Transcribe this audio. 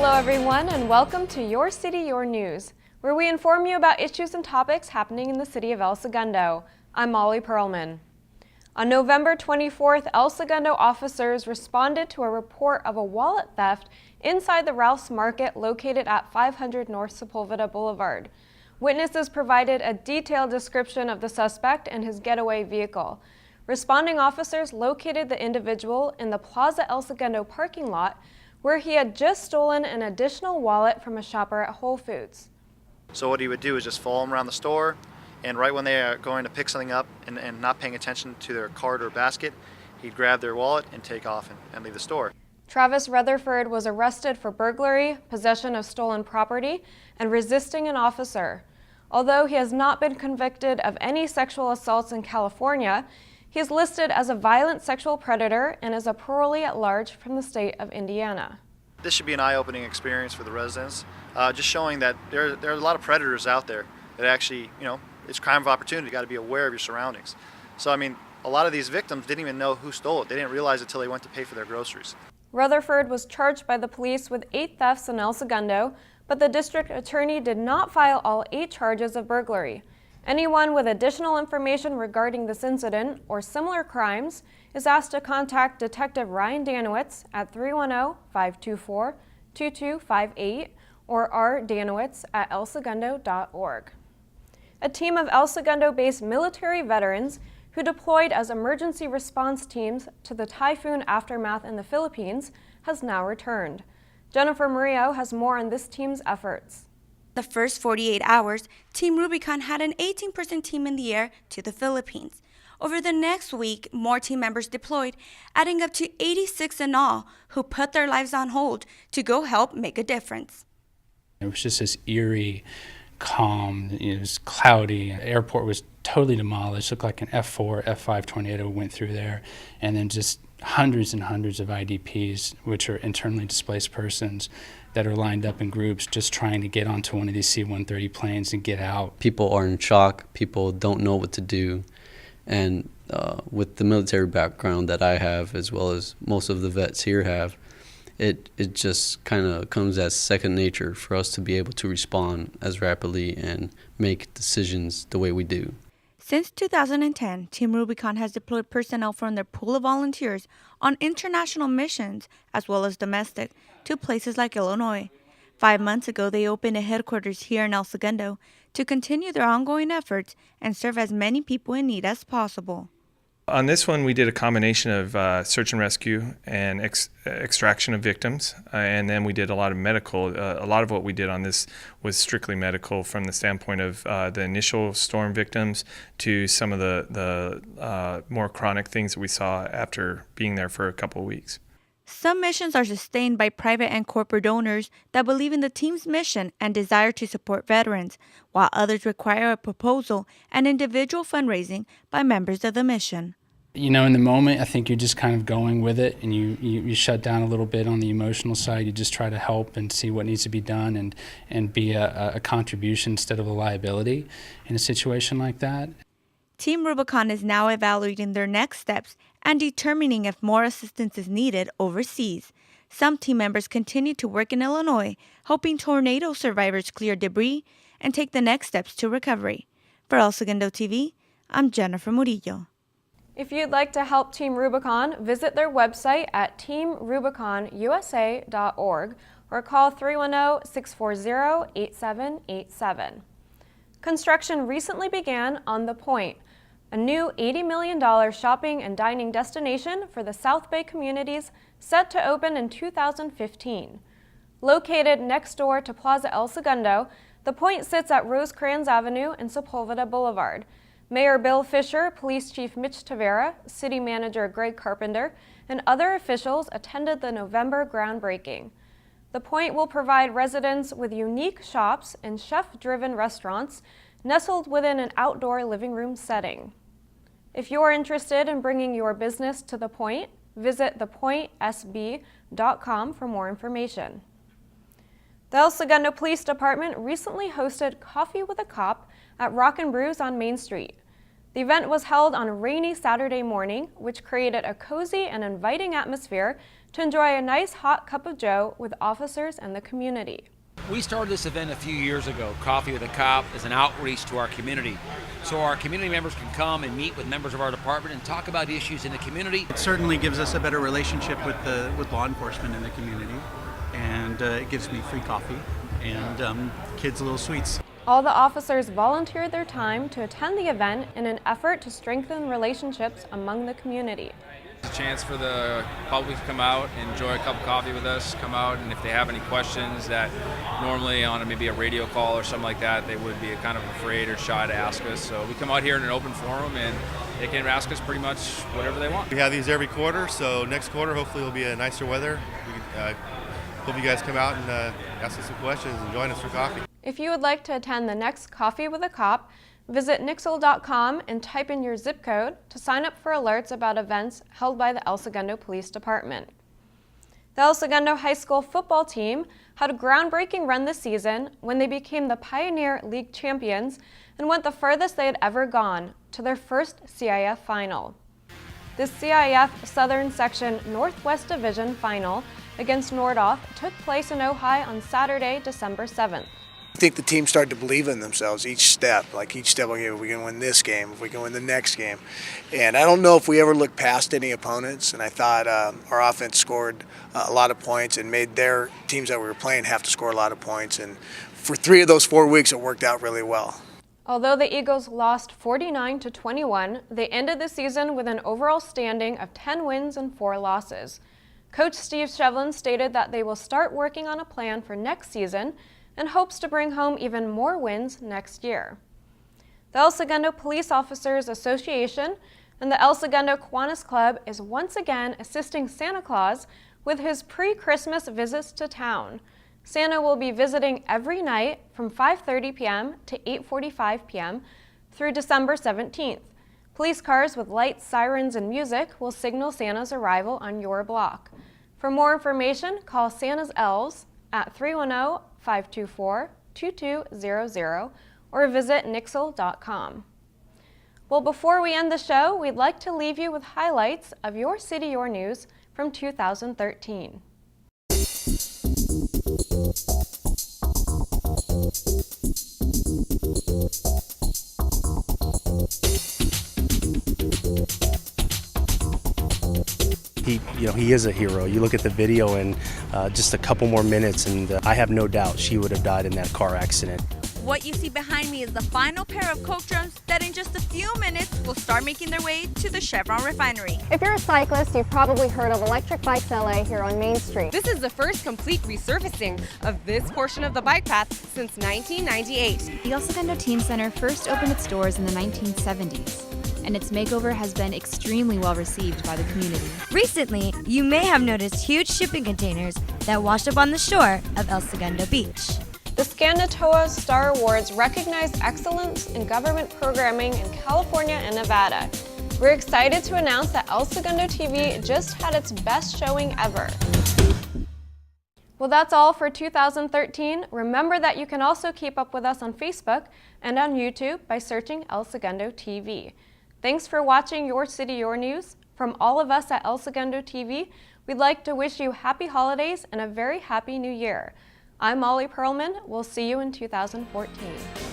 Hello everyone, and welcome to Your City, Your News, where we inform you about issues and topics happening in the city of El Segundo. I'm Molly Perlman. On November 24th, El Segundo officers responded to a report of a wallet theft inside the Ralph's Market located at 500 North Sepulveda Boulevard. Witnesses provided a detailed description of the suspect and his getaway vehicle. Responding officers located the individual in the Plaza El Segundo parking lot, where he had just stolen an additional wallet from a shopper at Whole Foods. So what he would do is just follow them around the store, and right when they are going to pick something up and not paying attention to their cart or basket, he'd grab their wallet and take off and leave the store. Travis Rutherford was arrested for burglary, possession of stolen property, and resisting an officer. Although he has not been convicted of any sexual assaults in California, he is listed as a violent sexual predator and is a parolee at large from the state of Indiana. This should be an eye-opening experience for the residents, just showing that there are a lot of predators out there that actually, it's crime of opportunity. You got to be aware of your surroundings. So, a lot of these victims didn't even know who stole it. They didn't realize it until they went to pay for their groceries. Rutherford was charged by the police with 8 thefts in El Segundo, but the district attorney did not file all 8 charges of burglary. Anyone with additional information regarding this incident or similar crimes is asked to contact Detective Ryan Danowitz at 310-524-2258 or rdanowitz@elsegundo.org. A team of El Segundo-based military veterans who deployed as emergency response teams to the Typhoon aftermath in the Philippines has now returned. Jennifer Murillo has more on this team's efforts. The first 48 hours, Team Rubicon had an 18-person team in the air to the Philippines. Over the next week, more team members deployed, adding up to 86 in all, who put their lives on hold to go help make a difference. It was just this eerie, calm, it was cloudy. The airport was totally demolished, looked like an F4, F5 tornado went through there, and then just hundreds and hundreds of IDPs, which are internally displaced persons, that are lined up in groups just trying to get onto one of these C-130 planes and get out. People are in shock. People don't know what to do. And with the military background that I have, as well as most of the vets here have, it just kind of comes as second nature for us to be able to respond as rapidly and make decisions the way we do. Since 2010, Team Rubicon has deployed personnel from their pool of volunteers on international missions, as well as domestic, to places like Illinois. 5 months ago, they opened a headquarters here in El Segundo to continue their ongoing efforts and serve as many people in need as possible. On this one, we did a combination of search and rescue and extraction of victims, and then we did a lot of medical. A lot of what we did on this was strictly medical, from the standpoint of the initial storm victims to some of the more chronic things that we saw after being there for a couple of weeks. Some missions are sustained by private and corporate donors that believe in the team's mission and desire to support veterans, while others require a proposal and individual fundraising by members of the mission. In the moment, I think you're just kind of going with it, and you shut down a little bit on the emotional side. You just try to help and see what needs to be done and be a contribution instead of a liability in a situation like that. Team Rubicon is now evaluating their next steps and determining if more assistance is needed overseas. Some team members continue to work in Illinois, helping tornado survivors clear debris and take the next steps to recovery. For El Segundo TV, I'm Jennifer Murillo. If you'd like to help Team Rubicon, visit their website at teamrubiconusa.org or call 310-640-8787. Construction recently began on The Point, a new $80 million shopping and dining destination for the South Bay communities set to open in 2015. Located next door to Plaza El Segundo, The Point sits at Rosecrans Avenue and Sepulveda Boulevard. Mayor Bill Fisher, Police Chief Mitch Tavera, City Manager Greg Carpenter, and other officials attended the November groundbreaking. The Point will provide residents with unique shops and chef-driven restaurants nestled within an outdoor living room setting. If you're interested in bringing your business to The Point, visit thepointsb.com for more information. The El Segundo Police Department recently hosted Coffee with a Cop at Rock and Brews on Main Street. The event was held on a rainy Saturday morning, which created a cozy and inviting atmosphere to enjoy a nice hot cup of joe with officers and the community. We started this event a few years ago. Coffee with a Cop is an outreach to our community. So our community members can come and meet with members of our department and talk about issues in the community. It certainly gives us a better relationship with law enforcement in the community, and it gives me free coffee and kids little sweets. All the officers volunteered their time to attend the event in an effort to strengthen relationships among the community. It's a chance for the public to come out, enjoy a cup of coffee with us, come out, and if they have any questions that normally on maybe a radio call or something like that, they would be kind of afraid or shy to ask us. So we come out here in an open forum and they can ask us pretty much whatever they want. We have these every quarter, so next quarter hopefully it'll be a nicer weather. Hope you guys come out and ask us some questions and join us for coffee. If you would like to attend the next Coffee with a Cop, visit Nixle.com and type in your zip code to sign up for alerts about events held by the El Segundo Police Department. The El Segundo High School football team had a groundbreaking run this season when they became the Pioneer League champions and went the furthest they had ever gone, to their first CIF final. The CIF Southern Section Northwest Division final against Nordhoff took place in Ojai on Saturday, December 7th. I think the team started to believe in themselves each step. Okay, we can win this game, if we can win the next game. And I don't know if we ever looked past any opponents, and I thought our offense scored a lot of points and made their teams that we were playing have to score a lot of points. And for 3 of those 4 weeks, it worked out really well. Although the Eagles lost 49-21, they ended the season with an overall standing of 10 wins and 4 losses. Coach Steve Shevlin stated that they will start working on a plan for next season and hopes to bring home even more wins next year. The El Segundo Police Officers Association and the El Segundo Kiwanis Club is once again assisting Santa Claus with his pre-Christmas visits to town. Santa will be visiting every night from 5:30 p.m. to 8:45 p.m. through December 17th. Police cars with lights, sirens, and music will signal Santa's arrival on your block. For more information, call Santa's Elves at 310-524-2200 or visit Nixle.com. Well, before we end the show, we'd like to leave you with highlights of Your City, Your News from 2013. He is a hero. You look at the video and just a couple more minutes and I have no doubt she would have died in that car accident. What you see behind me is the final pair of Coke drums that in just a few minutes will start making their way to the Chevron refinery. If you're a cyclist, you've probably heard of Electric Bikes LA here on Main Street. This is the first complete resurfacing of this portion of the bike path since 1998. The El Segundo Teen Center first opened its doors in the 1970s. And its makeover has been extremely well received by the community. Recently, you may have noticed huge shipping containers that washed up on the shore of El Segundo Beach. The Scandatoa Star Awards recognize excellence in government programming in California and Nevada. We're excited to announce that El Segundo TV just had its best showing ever. Well, that's all for 2013. Remember that you can also keep up with us on Facebook and on YouTube by searching El Segundo TV. Thanks for watching Your City, Your News. From all of us at El Segundo TV, we'd like to wish you happy holidays and a very happy new year. I'm Molly Perlman. We'll see you in 2014.